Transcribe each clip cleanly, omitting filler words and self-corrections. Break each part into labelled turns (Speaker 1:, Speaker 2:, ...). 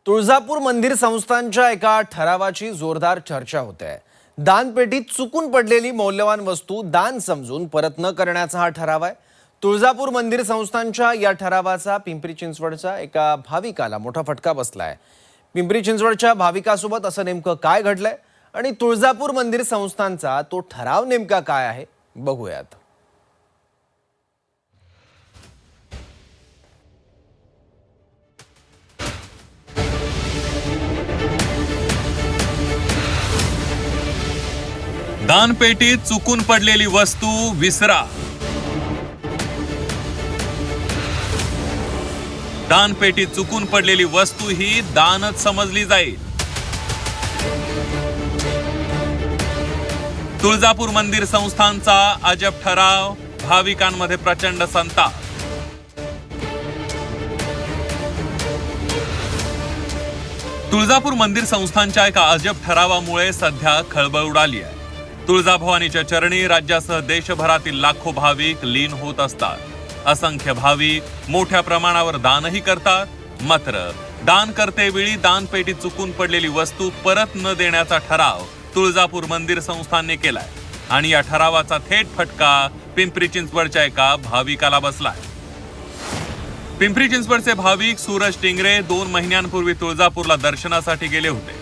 Speaker 1: तुळजापूर मंदिर संस्थानच्या एका ठरावाची जोरदार चर्चा होते। दानपेटीत चुकून पडलेली मौल्यवान वस्तू दान समजून परत न करण्याचा हा ठराव आहे। तुळजापूर मंदिर संस्थानच्या या ठरावाचा पिंपरी चिंचवडच्या एका भाविकाला मोठा फटका बसलाय। पिंपरी चिंचवडच्या भाविकासोबत असं नेमकं काय घडलंय आणि तुळजापूर मंदिर संस्थानचा तो ठराव नेमका काय आहे बघूयात।
Speaker 2: दानपेटीत चुकून पडलेली वस्तू विसरा। दानपेटीत चुकून पडलेली वस्तू ही दानच समजली जाईल। तुळजापूर मंदिर संस्थानचा अजब ठराव, भाविकांमध्ये प्रचंड संताप। तुळजापूर मंदिर संस्थानच्या एका अजब ठरावामुळे सध्या खळबळ उडाली आहे। तुळजाभवानीच्या चरणी राज्यासह देशभरातील लाखो भाविक लीन होत असतात। असंख्य भाविक मोठ्या प्रमाणावर दानही करतात। मात्र दान करतेवेळी दानपेटीत चुकून पडलेली वस्तू परत न देण्याचा ठराव तुळजापूर मंदिर संस्थानने केलाय आणि या ठरावाचा थेट फटका पिंपरी चिंचवडच्या एका भाविकाला बसलाय। पिंपरी चिंचवडचे भाविक सूरज टिंगरे 2 महिन्यांपूर्वी तुळजापूरला दर्शनासाठी गेले होते।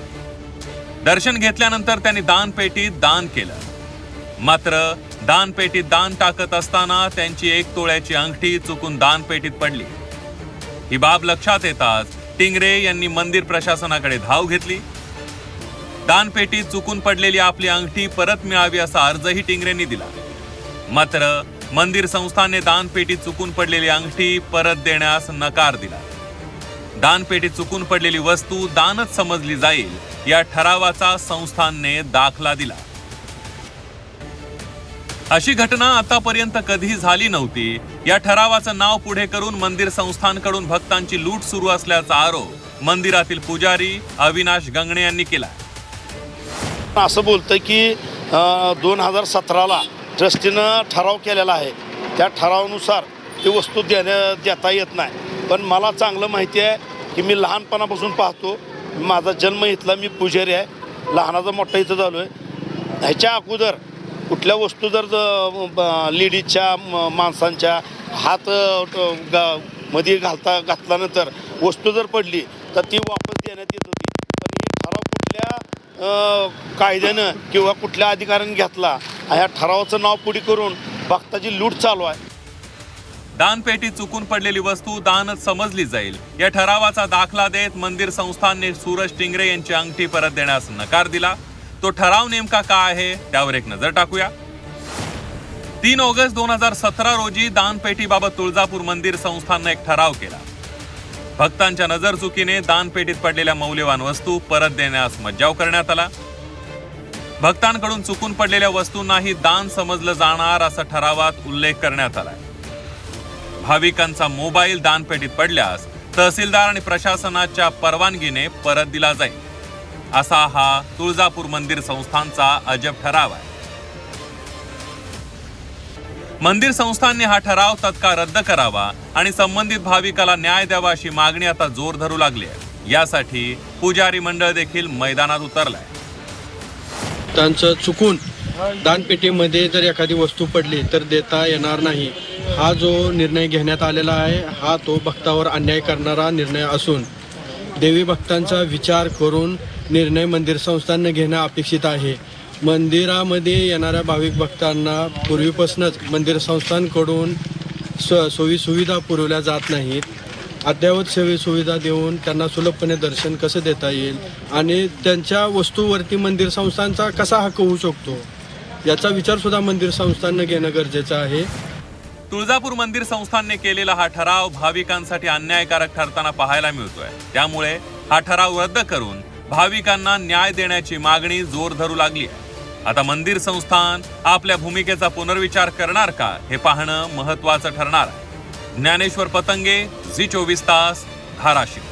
Speaker 2: दर्शन घेतल्यानंतर त्यांनी दानपेटीत दान केलं। मात्र दानपेटीत दान टाकत असताना त्यांची 1 तोळ्याची अंगठी चुकून दानपेटीत पडली। ही बाब लक्षात येताच टिंगरे यांनी मंदिर प्रशासनाकडे धाव घेतली। दानपेटीत चुकून पडलेली आपली अंगठी परत मिळावी असा अर्जही टिंगरेंनी दिला। मात्र मंदिर संस्थानने दानपेटीत चुकून पडलेली अंगठी परत देण्यास नकार दिला। दानपेटीत चुकून पडलेली वस्तू दानच समजली जाईल या ठरावाचा संस्थानने दाखला दिला। अशी घटना आतापर्यंत कधी झाली नव्हती। या ठरावाचं नाव पुढे करून मंदिर संस्थानकडून भक्तांची लूट सुरू असल्याचा आरोप मंदिरातील पुजारी अविनाश गंगणे यांनी केला।
Speaker 3: असं बोलतंय की 2017ला ट्रस्टीनं ठराव केलेला आहे, त्या ठरावानुसार ती वस्तू देता येत नाही। पण मला चांगलं माहिती आहे की मी लहानपणापासून पाहतो, माझा जन्म इथला, मी पुजारी आहे, लहानाचा मोठा इथं झालो आहे। ह्याच्या अगोदर कुठल्या वस्तू जर लेडीजच्या माणसांच्या हात मध्ये घातल्यानंतर वस्तू जर पडली तर ती वापस देण्यात येत होती। पण ही ठराव कुठल्या कायद्यानं किंवा कुठल्या अधिकाऱ्याने घेतला, ह्या ठरावाचं नाव पुढे करून भक्ताची लूट चालू आहे।
Speaker 2: दानपेटीत चुकून पडलेली वस्तू दानच समजली जाईल या ठरावाचा दाखला देत मंदिर संस्थानने सूरज टिंगरे यांची अंगठी परत देण्यास नकार दिला। तो ठराव नेमका काय आहे त्यावर एक नजर टाकूया। 3 ऑगस्ट 2017 रोजी दानपेटीबाबत तुळजापूर मंदिर संस्थानने एक ठराव केला। भक्तांच्या नजरचुकीने दानपेटीत पडलेल्या मौल्यवान वस्तू परत देण्यास मज्जाव करण्यात आला। भक्तांकडून चुकून पडलेल्या वस्तूंनाही दान समजलं जाणार असा ठरावात उल्लेख करण्यात आला। भाविकांचा मोबाईल दानपेटीत पडल्यास तहसीलदार आणि प्रशासनाच्या परवानगीने परत दिला जाईल असा हा तुळजापूर मंदिर संस्थानचा अजब ठराव आहे। मंदिर संस्थानने हा ठराव तत्काळ रद्द करावा आणि संबंधित भाविकाला न्याय द्यावा अशी मागणी आता जोर धरू लागली आहे। यासाठी पुजारी मंडळ देखील मैदानात उतरलाय।
Speaker 4: त्यांचं चुकून दानपेटीमध्ये जर एखादी वस्तू पडली तर देता येणार नाही, हा जो निर्णय घेण्यात आलेला आहे हा तो भक्तावर अन्याय करणारा निर्णय असून देवी भक्तांचा विचार करून निर्णय मंदिर संस्थानने घेणं अपेक्षित आहे। मंदिरामध्ये येणाऱ्या भाविक भक्तांना पूर्वीपासूनच मंदिर संस्थानकडून सोयी सुविधा पुरवल्या जात नाहीत। अद्ययावत सोयी सुविधा देऊन त्यांना सुलभपणे दर्शन कसं देता येईल आणि त्यांच्या वस्तूवरती मंदिर संस्थानचा कसा हक्क होऊ शकतो याचा विचार सुद्धा मंदिर संस्थानने घेणं गरजेचं आहे।
Speaker 2: तुळजापूर मंदिर संस्थानने केलेला हा ठराव भाविकांसाठी अन्यायकारक ठरताना पाहायला मिळतोय। त्यामुळे हा ठराव रद्द करून भाविकांना न्याय देण्याची मागणी जोर धरू लागली आहे। आता मंदिर संस्थान आपल्या भूमिकेचा पुनर्विचार करणार का हे पाहणं महत्त्वाचं ठरणार आहे। ज्ञानेश्वर पतंगे, झी 24 तास, धाराशिव।